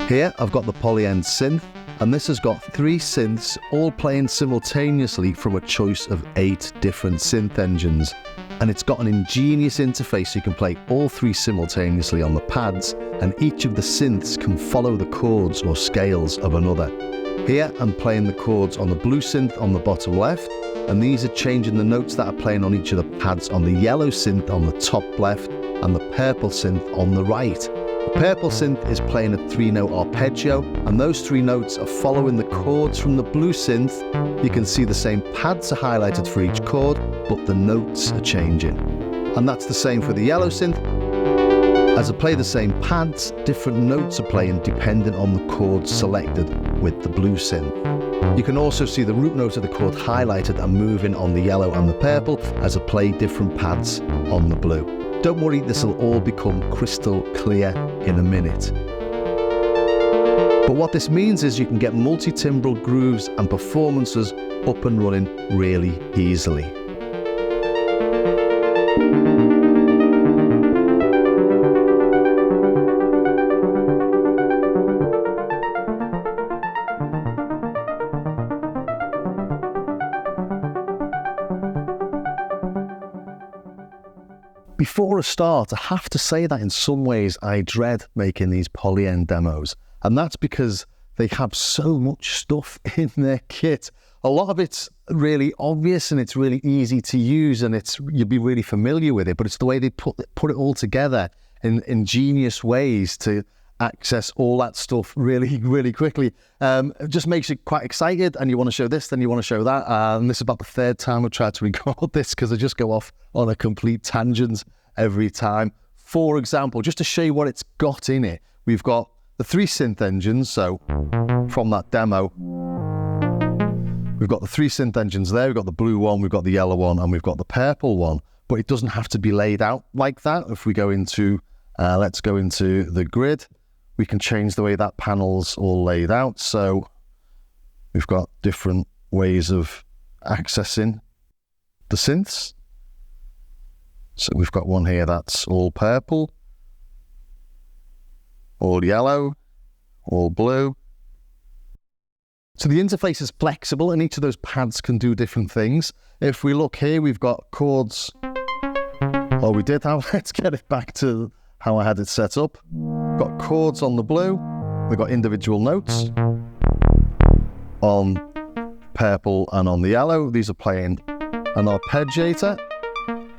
Here I've got the Polyend Synth, and this has got 3 synths all playing simultaneously from a choice of 8 different synth engines. And it's got an ingenious interface so you can play all 3 simultaneously on the pads, and each of the synths can follow the chords or scales of another. Here I'm playing the chords on the blue synth on the bottom left, and these are changing the notes that are playing on each of the pads on the yellow synth on the top left and the purple synth on the right. The purple synth is playing a 3-note arpeggio, and those 3 notes are following the chords from the blue synth. You can see the same pads are highlighted for each chord, but the notes are changing. And that's the same for the yellow synth. As I play the same pads, different notes are playing depending on the chords selected with the blue synth. You can also see the root note of the chord highlighted and moving on the yellow and the purple as I play different pads on the blue. Don't worry, this will all become crystal clear in a minute. But what this means is you can get multi-timbral grooves and performances up and running really easily. Before I start, I have to say that in some ways I dread making these Polyend demos, and that's because they have so much stuff in their kit. A lot of it's really obvious and it's really easy to use, and you'll be really familiar with it, but it's the way they put it all together in ingenious ways to access all that stuff really, really quickly. It just makes you quite excited, and you want to show this, then you want to show that. And this is about the 3rd time I've tried to record this because I just go off on a complete tangent every time. For example, just to show you what it's got in it, we've got the 3 synth engines. So from that demo, we've got the 3 synth engines there. We've got the blue one, we've got the yellow one, and we've got the purple one. But it doesn't have to be laid out like that. If we go into, let's go into the grid, we can change the way that panel's all laid out. So we've got different ways of accessing the synths. So we've got one here that's all purple, all yellow, all blue. So the interface is flexible, and each of those pads can do different things. If we look here, we've got chords. Oh, we did have, let's get it back to how I had it set up. Got chords on the blue, we've got individual notes on purple and on the yellow. These are playing an arpeggiator.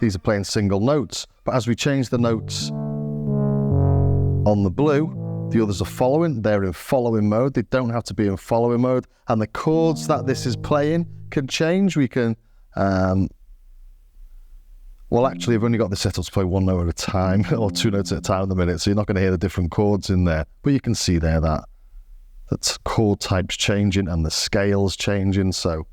These are playing single notes. But as we change the notes on the blue, the others are following. They're in following mode. They don't have to be in following mode. And the chords that this is playing can change. We can, well, actually, I've only got this set up to play 1 note at a time, or 2 notes at a time at the minute, so you're not going to hear the different chords in there. But you can see there that chord type's changing and the scale's changing, so.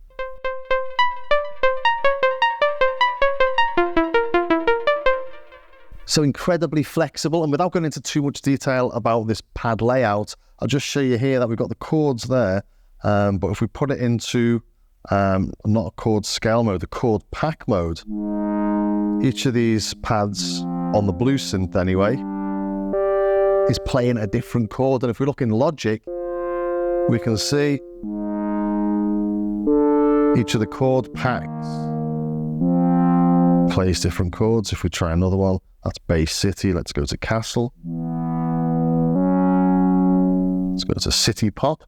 So incredibly flexible, and without going into too much detail about this pad layout, I'll just show you here that we've got the chords there, but if we put it into, not a chord scale mode, the chord pack mode, each of these pads on the blue synth anyway is playing a different chord. And if we look in Logic, we can see each of the chord packs plays different chords. If we try another one, that's Bass City. Let's go to Castle. Let's go to City Pop.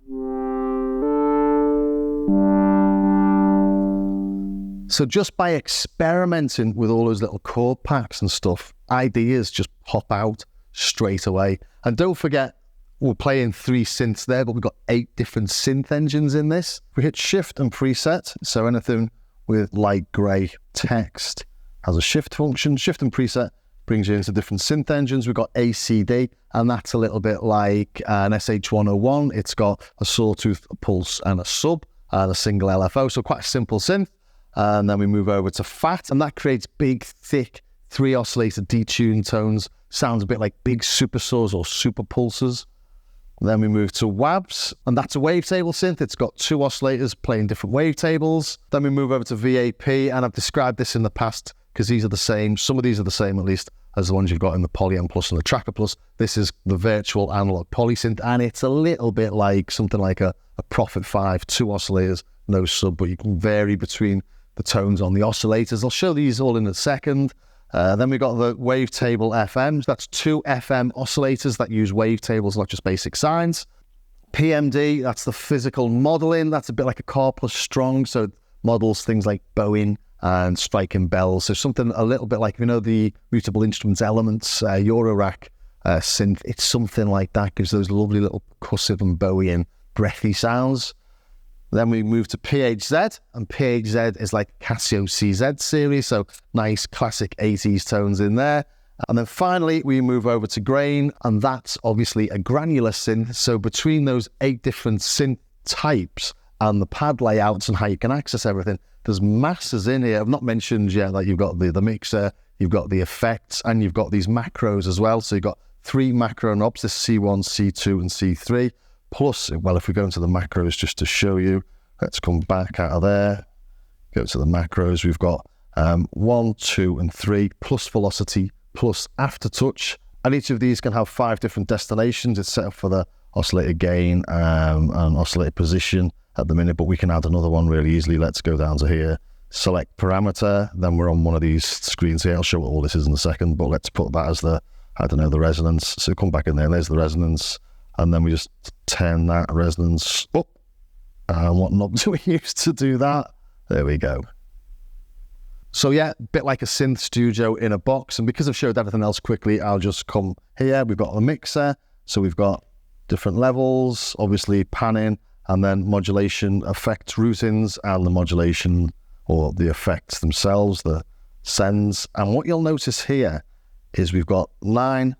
So just by experimenting with all those little chord packs and stuff, ideas just pop out straight away. And don't forget, we're playing 3 synths there, but we've got 8 different synth engines in this. We hit Shift and Preset, so anything with light grey text has a shift function. Shift and Preset brings you into different synth engines. We've got ACD, and that's a little bit like an SH101. It's got a sawtooth, a pulse, and a sub, and a single LFO, so quite a simple synth. And then we move over to Fat, and that creates big, thick, 3 oscillator detuned tones. Sounds a bit like big supersaws or superpulses. Then we move to WAVs, and that's a wavetable synth. It's got 2 oscillators playing different wavetables. Then we move over to VAP, and I've described this in the past because these are the same. Some of these are the same, at least, as the ones you've got in the Polyend Plus and the Tracker Plus. This is the virtual analog Polysynth, and it's a little bit like something like a Prophet 5, 2 oscillators, no sub, but you can vary between the tones on the oscillators. I'll show these all in a second. Then we've got the Wavetable FM. That's 2 FM oscillators that use wavetables, not just basic sines. PMD, that's the physical modeling. That's a bit like a car plus strong, so it models things like bowing and striking bells. So something a little bit like, you know, the Mutable Instruments Elements Eurorack synth. It's something like that, gives those lovely little percussive and bowing, breathy sounds. Then we move to PHZ, and PHZ is like Casio CZ series, so nice classic 80s tones in there. And then finally, we move over to Grain, and that's obviously a granular synth. So between those 8 different synth types and the pad layouts and how you can access everything, there's masses in here. I've not mentioned yet that you've got the mixer, you've got the effects, and you've got these macros as well. So you've got 3 macro knobs, this C1, C2, and C3. Plus, well, if we go into the macros just to show you, let's come back out of there, go to the macros. We've got 1, 2, and 3, plus velocity, plus aftertouch, and each of these can have 5 different destinations. It's set up for the oscillator gain and oscillator position at the minute, but we can add another one really easily. Let's go down to here, select parameter, then we're on one of these screens here. I'll show what all this is in a second, but let's put that as the, I don't know, the resonance. So come back in there, there's the resonance, and then we just turn that resonance up. And what knob do we use to do that? There we go. So yeah, a bit like a synth studio in a box. And because I've showed everything else quickly, I'll just come here. We've got the mixer. So we've got different levels, obviously panning, and then modulation, effect routings, and the modulation or the effects themselves, the sends. And what you'll notice here is we've got 9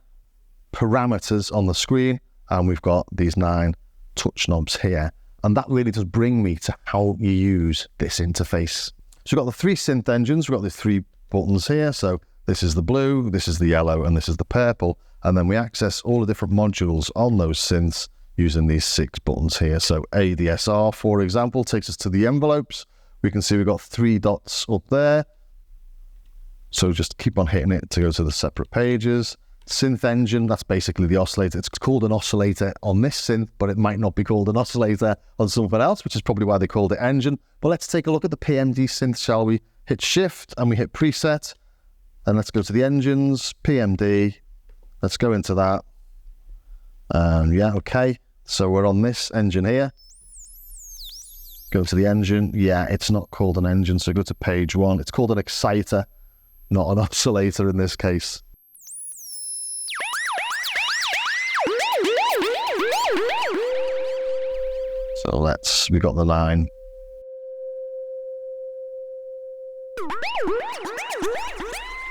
parameters on the screen, and we've got these 9 touch knobs here. And that really does bring me to how you use this interface. So we've got the 3 synth engines, we've got the 3 buttons here. So this is the blue, this is the yellow, and this is the purple. And then we access all the different modules on those synths using these 6 buttons here. So ADSR, for example, takes us to the envelopes. We can see we've got 3 dots up there. So just keep on hitting it to go to the separate pages. Synth engine, that's basically the oscillator. It's called an oscillator on this synth, but it might not be called an oscillator on something else, which is probably why they called it engine. But let's take a look at the PMD synth, shall we? Hit shift and we hit preset, and let's go to the engines, PMD. Let's go into that. Yeah, okay. So we're on this engine here. Go to the engine. Yeah, it's not called an engine, so go to page 1. It's called an exciter, not an oscillator in this case. So we got the line.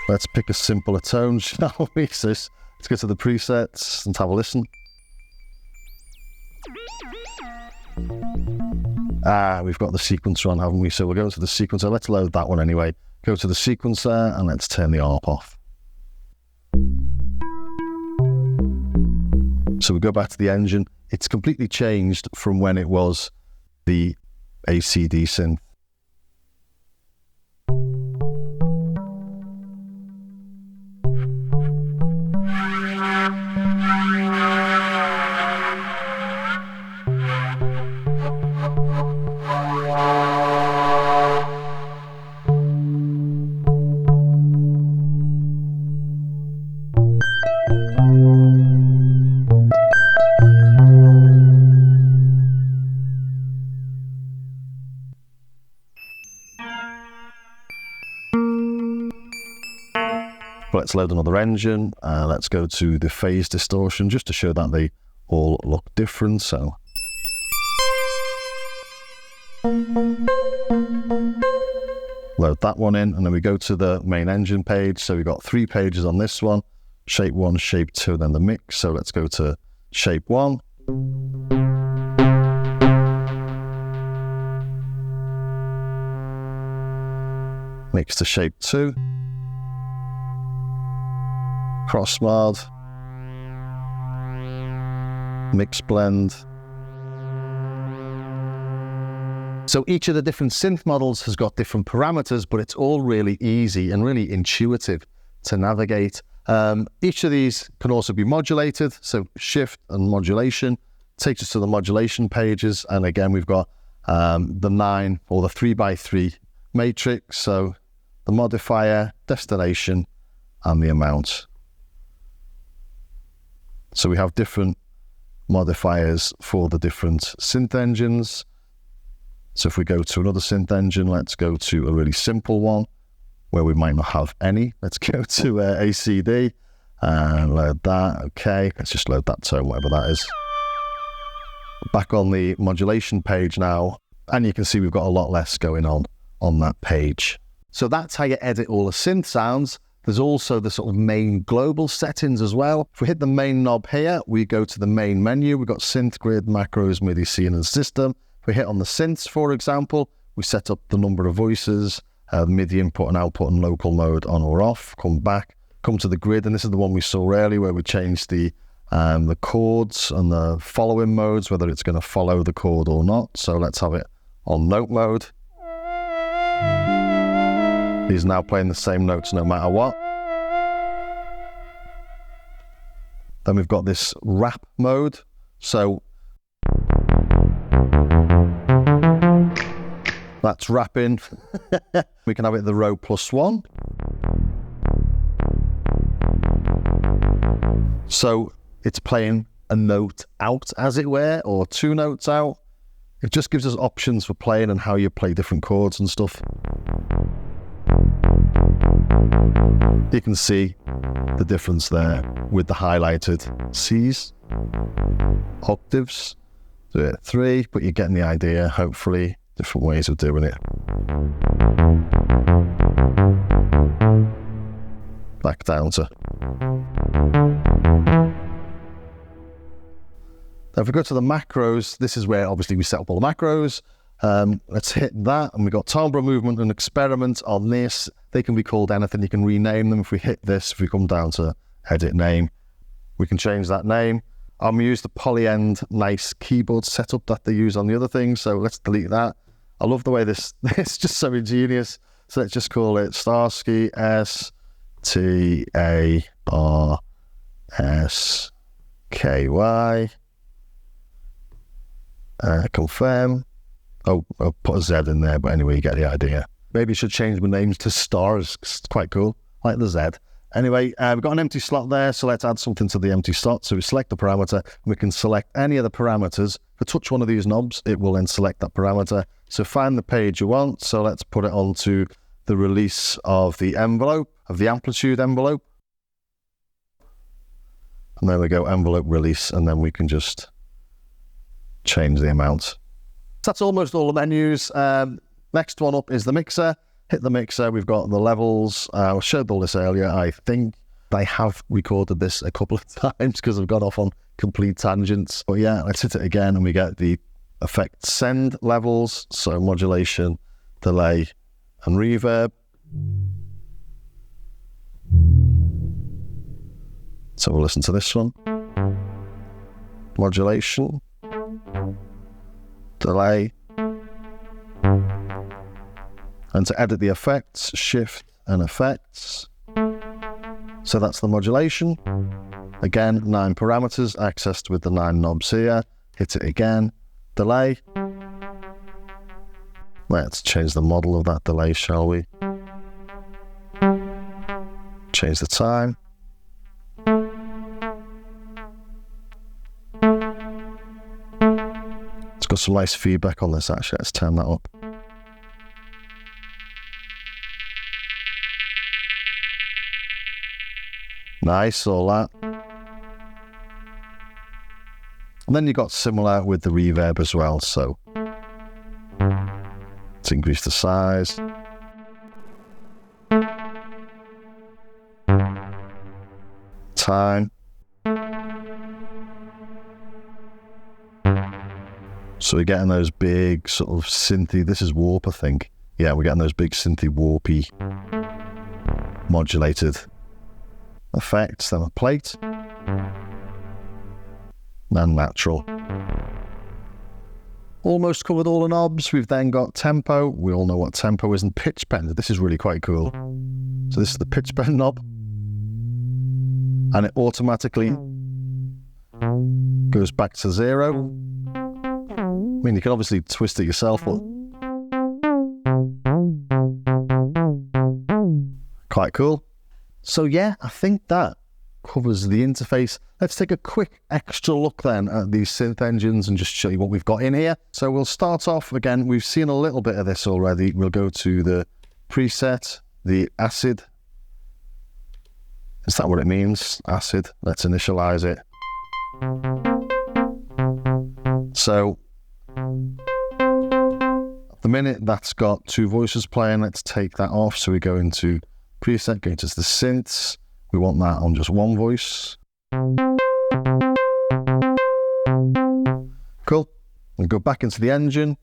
Let's pick a simpler tone, shall we? So let's go to the presets and have a listen. We've got the sequencer on, haven't we? So we'll go to the sequencer. Let's load that one anyway. Go to the sequencer and let's turn the ARP off. So we go back to the engine. It's completely changed from when it was the ACD synth. Let's load another engine. Let's go to the Phaze distortion just to show that they all look different. So load that one in, and then we go to the main engine page. So we've got 3 pages on this one, shape 1, shape 2, and then the mix. So let's go to shape 1. Mix to shape 2. Cross mod, mix blend. So each of the different synth models has got different parameters, but it's all really easy and really intuitive to navigate. Each of these can also be modulated, so shift and modulation takes us to the modulation pages, and again we've got the 9 or the 3x3 matrix, so the modifier, destination, and the amount. So we have different modifiers for the different synth engines. So if we go to another synth engine, let's go to a really simple one where we might not have any. Let's go to ACD and load that. Okay, let's just load that tone, whatever that is. Back on the modulation page now, and you can see we've got a lot less going on that page. So that's how you edit all the synth sounds. There's also the sort of main global settings as well. If we hit the main knob here, we go to the main menu. We've got synth grid, macros, MIDI, scene, and system. If we hit on the synths, for example, we set up the number of voices, MIDI input and output and local mode on or off. Come back, come to the grid, and this is the one we saw earlier where we changed the chords and the following modes, whether it's going to follow the chord or not. So let's have it on note mode. He's now playing the same notes no matter what. Then we've got this wrap mode. So that's wrapping. We can have it the row +1. So it's playing a note out, as it were, or 2 notes out. It just gives us options for playing and how you play different chords and stuff. You can see the difference there with the highlighted C's, octaves. Do it 3, but you're getting the idea, hopefully, different ways of doing it. Back down to. Now if we go to the macros, this is where obviously we set up all the macros. Let's hit that, and we've got timbre movement and experiment on this. They can be called anything, you can rename them. If we hit this, if we come down to edit name, we can change that name. I'm going to use the Polyend nice keyboard setup that they use on the other thing, so let's delete that. I love the way this is just so ingenious. So let's just call it Starsky, STARSKY. Confirm. Oh, I'll put a Z in there, but anyway, you get the idea. Maybe I should change my names to stars. It's quite cool, like the Z. Anyway, we've got an empty slot there, so let's add something to the empty slot. So we select the parameter, and we can select any of the parameters. If we touch one of these knobs, it will then select that parameter. So find the page you want. So let's put it onto the release of the envelope, of the amplitude envelope. And there we go, envelope release, and then we can just change the amount. That's almost all the menus. Next one up is the mixer. Hit the mixer. We've got the levels. I showed all this earlier. I think I have recorded this a couple of times because I've gone off on complete tangents. But yeah, let's hit it again and we get the effect send levels. So modulation, delay, and reverb. So we'll listen to this one. Modulation, delay, and to edit the effects, shift and effects. So that's the modulation. Again, 9 parameters accessed with the 9 knobs here. Hit it again, delay. Let's change the model of that delay, shall we? Change the time. It's got some nice feedback on this actually, let's turn that up. Nice, all that. And then you got similar with the reverb as well, so let's increase the size. Time. So we're getting those big sort of synthy, this is warp I think. Yeah, we're getting those big synthy warpy modulated effects, then a plate, and natural. Almost covered all the knobs. We've then got tempo. We all know what tempo is, and pitch bend. This is really quite cool. So this is the pitch bend knob. and it automatically goes back to 0. I mean, you can obviously twist it yourself, but quite cool. So yeah, I think that covers the interface. Let's take a quick extra look then at these synth engines and just show you what we've got in here. So we'll start off, again, we've seen a little bit of this already. We'll go to the preset, the acid. Is that what it means? Acid. Let's initialize it. So at the minute that's got 2 voices playing. Let's take that off. So we go into preset, go into the synths. We want that on just 1 voice. Cool. We'll go back into the engine.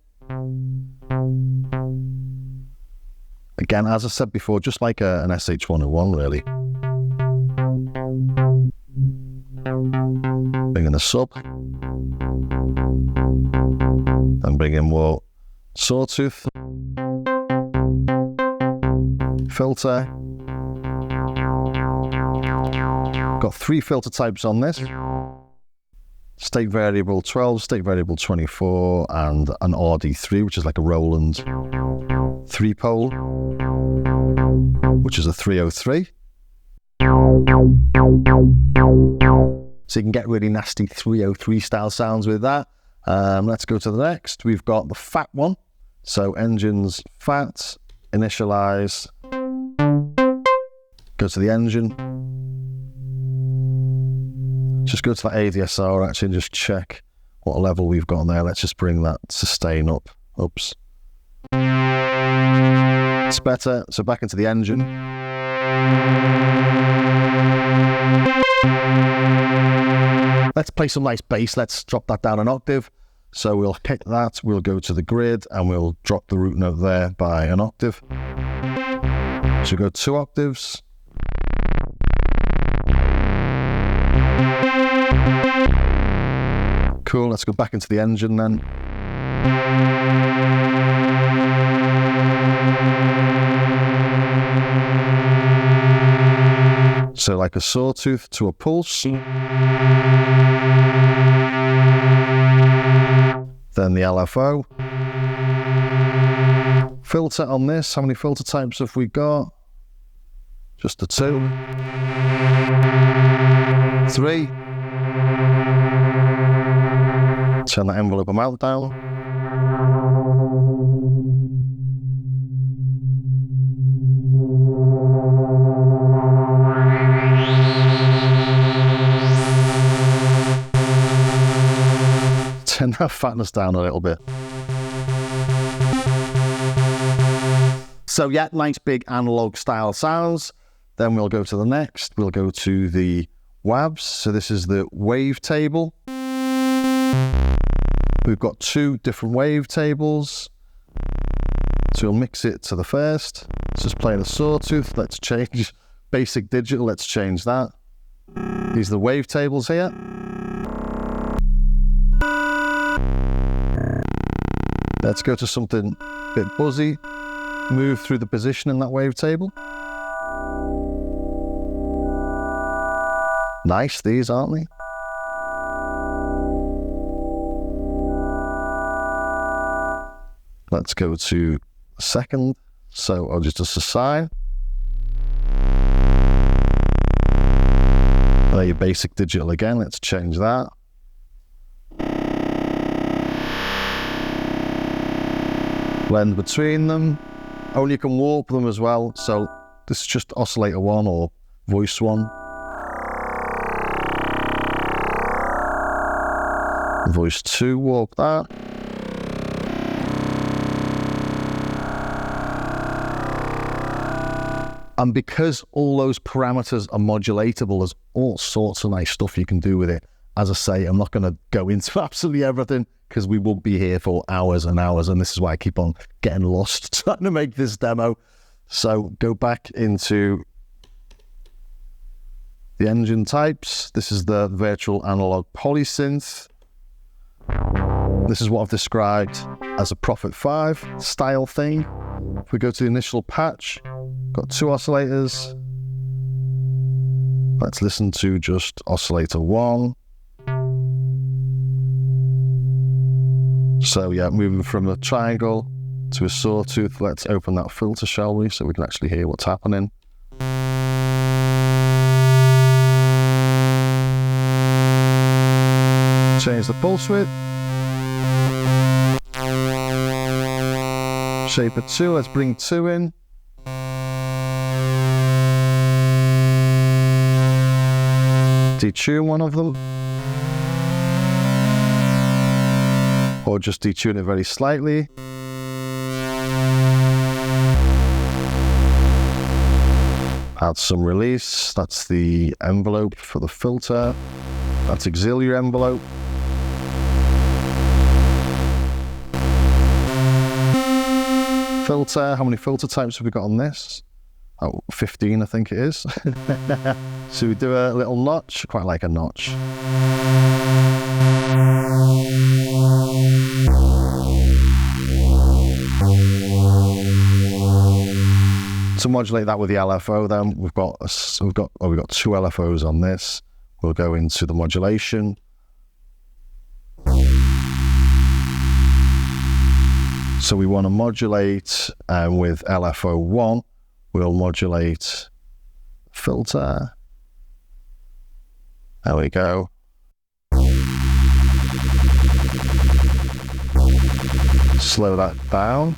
Again, as I said before, just like an SH101 really. Bring in the sub. Then bring in more sawtooth. Filter. Got 3 filter types on this. State variable 12, state variable 24, and an RD3, which is like a Roland 3-pole, which is a 303. So you can get really nasty 303 style sounds with that. Let's go to the next. We've got the fat one. So engines fat, initialize, go to the engine. Just go to that ADSR actually and just check what level we've got on there. Let's just bring that sustain up. Oops. It's better. So back into the engine. Let's play some nice bass. Let's drop that down an octave. So we'll hit that. We'll go to the grid and we'll drop the root note there by an octave. So go 2 octaves. Cool, let's go back into the engine then. So like a sawtooth to a pulse. Then the LFO. Filter on this, how many filter types have we got? Just the 2. 3. Turn that envelope amount down. Turn that fatness down a little bit. So yeah, nice big analog style sounds. Then we'll go to the next. We'll go to the WAVs. So this is the wavetable. We've got 2 different wavetables. So we'll mix it to the first. Let's just play the sawtooth. Let's change basic digital. Let's change that. These are the wavetables here. Let's go to something a bit buzzy. Move through the position in that wavetable. Nice, these, aren't they? Let's go to second. So I'll just assign. There, your basic digital again. Let's change that. Blend between them. Only you can warp them as well. So this is just oscillator 1 or voice 1. Voice 2, warp that. And because all those parameters are modulatable, there's all sorts of nice stuff you can do with it. As I say, I'm not going to go into absolutely everything because we will be here for hours and hours, and this is why I keep on getting lost trying to make this demo. So go back into the engine types. This is the virtual analog Polysynth. This is what I've described as a Prophet 5 style thing. If we go to the initial patch, got 2 oscillators, Let's listen to just oscillator 1. So yeah, moving from a triangle to a sawtooth. Let's open that filter, shall we, so we can actually hear what's happening. Change the pulse width. Shape of 2, let's bring 2 in. Detune one of them. Or just detune it very slightly. Add some release. That's the envelope for the filter. That's auxiliary envelope. Filter, how many filter types have we got on this? Oh, 15 I think it is. So we do a little notch, quite like a notch. To modulate that with the LFO then, we've got 2 LFOs on this. We'll go into the modulation. So we want to modulate with LFO 1. We'll modulate filter. There we go. Slow that down.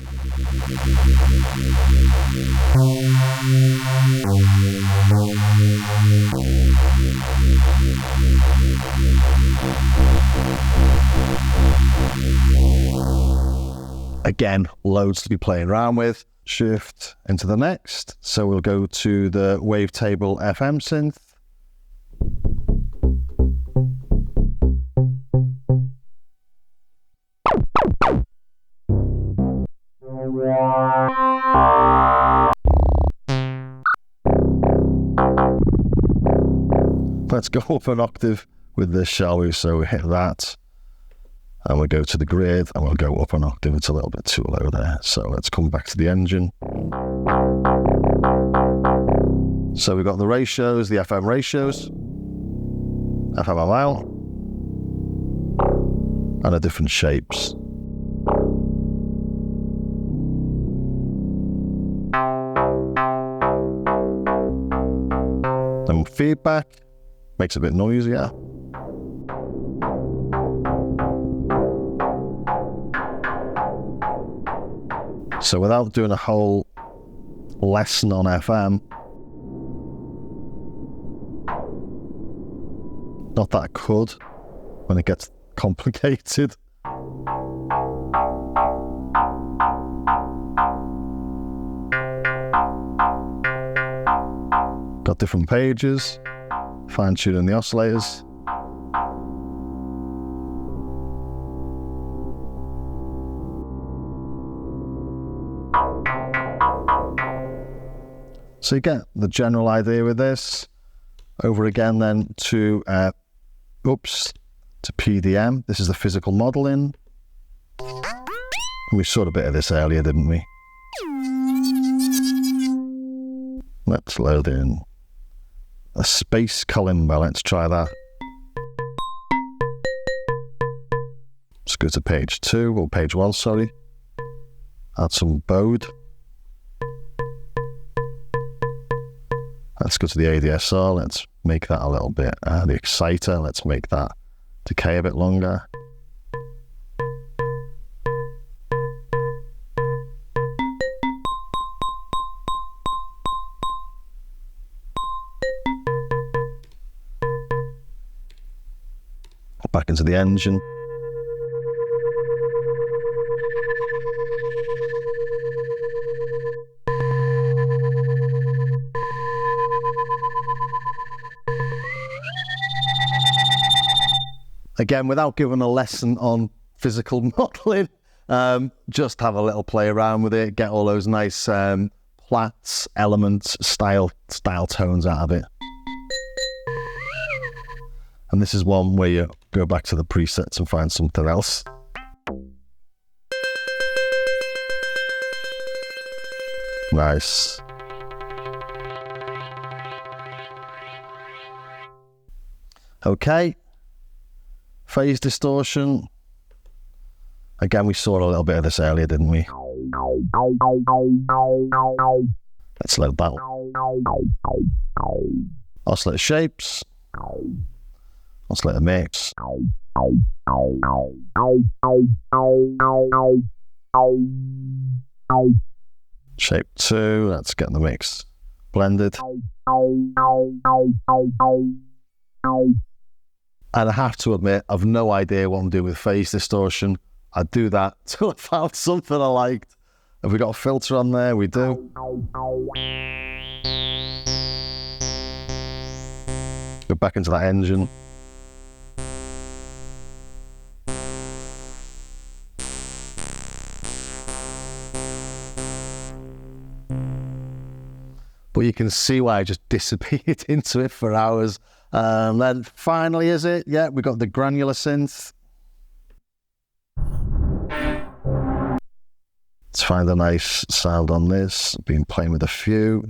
Again, loads to be playing around with. Shift into the next. So we'll go to the Wavetable FM synth. Let's go up an octave with this, shall we? So we hit that. And we'll go to the grid and we'll go up an octave. It's a little bit too low there. So let's come back to the engine. So we've got the ratios, the FM ratios, FM amount, and the different shapes. Then feedback, makes it a bit noisier. So without doing a whole lesson on FM, not that I could when it gets complicated. Got different pages, fine-tuning the oscillators. So you get the general idea with this. Over again then to PDM. This is the physical modeling. We saw a bit of this earlier, didn't we? Let's load in a space kalimba. Let's try that. Let's go to page 2, or page 1, sorry. Add some bode. Let's go to the ADSR, let's make that a little bit, the exciter, let's make that decay a bit longer. Back into the engine. Again, without giving a lesson on physical modeling, just have a little play around with it, get all those nice plats, elements, style tones out of it. And this is one where you go back to the presets and find something else. Nice. Okay. Phase distortion. Again, we saw a little bit of this earlier, didn't we? Let's load that one. Oscillator shapes. Oscillator mix. Shape 2, let's get the mix blended. And I have to admit, I've no idea what I'm doing with phase distortion. I do that till I found something I liked. Have we got a filter on there? We do. Go back into that engine. But you can see why I just disappeared into it for hours. Then finally, is it? Yeah, we got the Granular synth. Let's find a nice sound on this. Been playing with a few.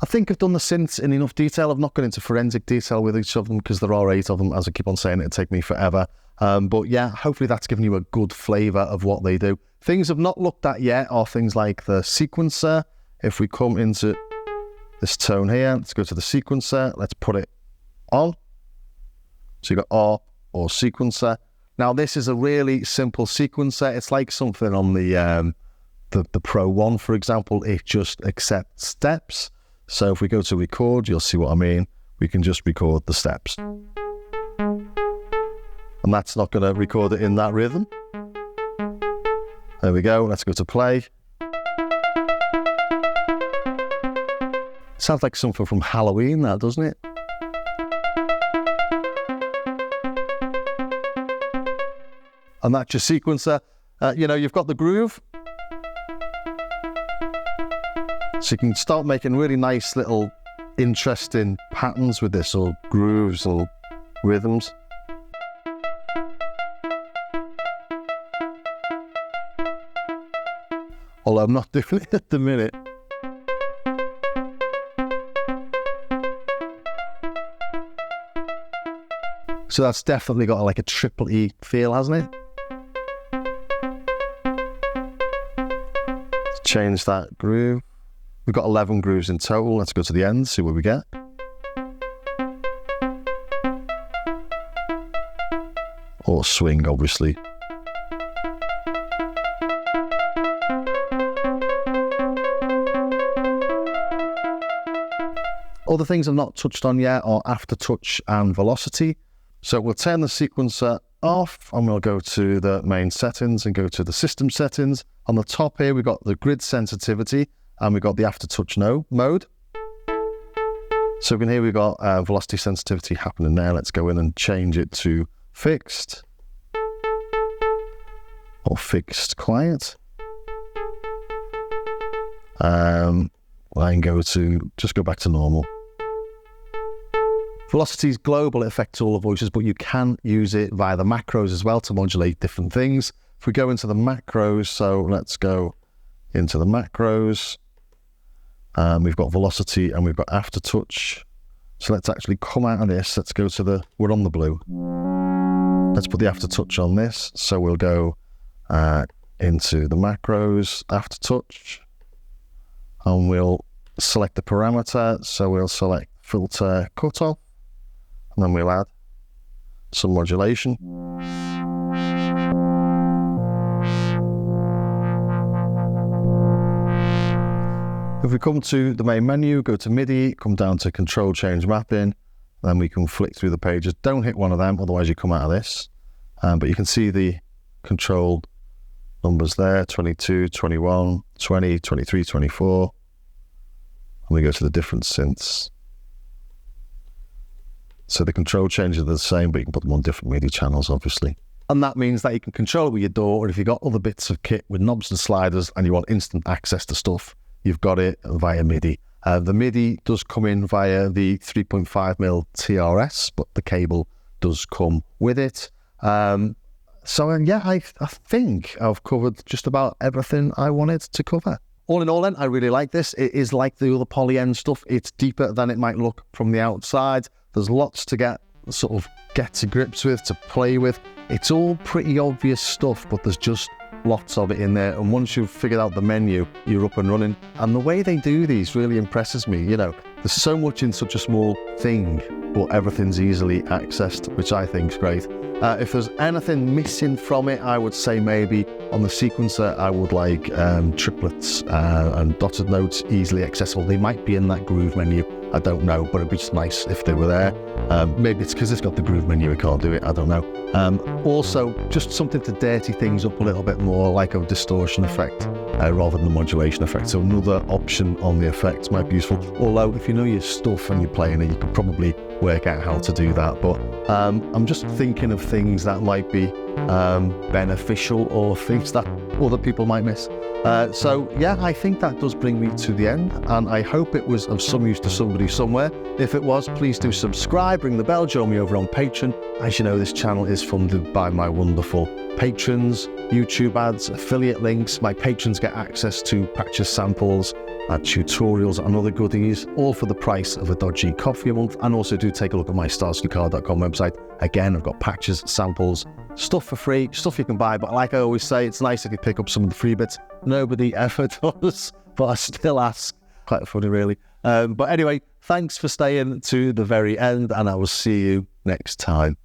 I think I've done the synths in enough detail. I've not gone into forensic detail with each of them because there are 8 of them. As I keep on saying, it'll take me forever. But yeah, hopefully that's given you a good flavour of what they do. Things I've not looked at yet are things like the sequencer. If we come into this tone here, let's go to the sequencer. Let's put it on. So you've got R or sequencer. Now this is a really simple sequencer. It's like something on the Pro 1, for example. It just accepts steps. So if we go to record, you'll see what I mean. We can just record the steps. And that's not going to record it in that rhythm. There we go. Let's go to play. Sounds like something from Halloween, that, doesn't it? And that's your sequencer. You know, you've got the groove. So you can start making really nice little interesting patterns with this, or grooves or rhythms. Although I'm not doing it at the minute. So that's definitely got like a triple E feel, hasn't it? Let's change that groove. We've got 11 grooves in total. Let's go to the end, see what we get. Or swing, obviously. Other things I've not touched on yet are aftertouch and velocity. So we'll turn the sequencer off and we'll go to the main settings and go to the system settings. On the top here, we've got the grid sensitivity. And we've got the aftertouch mode. So in here we've got velocity sensitivity happening there. Let's go in and change it to fixed. Or fixed quiet. I can just go back to normal. Velocity is global, it affects all the voices, but you can use it via the macros as well to modulate different things. If we go into the macros, so let's go into the macros. We've got velocity and we've got aftertouch. So let's actually come out of this. Let's go to we're on the blue. Let's put the aftertouch on this. So we'll go into the macros, aftertouch, and we'll select the parameter. So we'll select filter cutoff, and then we'll add some modulation. If we come to the main menu, go to MIDI, come down to control change mapping, then we can flick through the pages. Don't hit one of them, otherwise you come out of this. But you can see the control numbers there, 22, 21, 20, 23, 24. And we go to the different synths. So the control changes are the same, but you can put them on different MIDI channels, obviously. And that means that you can control it with your DAW, or if you've got other bits of kit with knobs and sliders and you want instant access to stuff, you've got it via MIDI. The MIDI does come in via the 3.5mm TRS, but the cable does come with it. Yeah, I think I've covered just about everything I wanted to cover. All in all then, I really like this. It is like the other Polyend stuff. It's deeper than it might look from the outside. There's lots to get to grips with, to play with. It's all pretty obvious stuff, but there's just lots of it in there, and once you've figured out the menu, you're up and running. And the way they do these really impresses me. You know, there's so much in such a small thing, but everything's easily accessed, which I think is great. If there's anything missing from it, I would say maybe on the sequencer, I would like triplets and dotted notes easily accessible. They might be in that groove menu, I don't know, but it'd be just nice if they were there. Maybe it's because it's got the groove menu, it can't do it, I don't know. Also, just something to dirty things up a little bit more, like a distortion effect rather than a modulation effect. So another option on the effects might be useful. Although if you know your stuff and you're playing it, you can probably work out how to do that. But I'm just thinking of things that might be beneficial or things that other people might miss. So yeah, I think that does bring me to the end, and I hope it was of some use to somebody somewhere. If it was, please do subscribe, ring the bell, join me over on Patreon. As you know, this channel is funded by my wonderful patrons, YouTube ads, affiliate links. My patrons get access to patches, samples, tutorials and other goodies, all for the price of a dodgy coffee a month. And also do take a look at my starskycar.com website. Again, I've got patches, samples, stuff for free, stuff you can buy, but like I always say, it's nice if you pick up some of the free bits. Nobody ever does, but I still ask. Quite funny, really. But anyway, thanks for staying to the very end, and I will see you next time.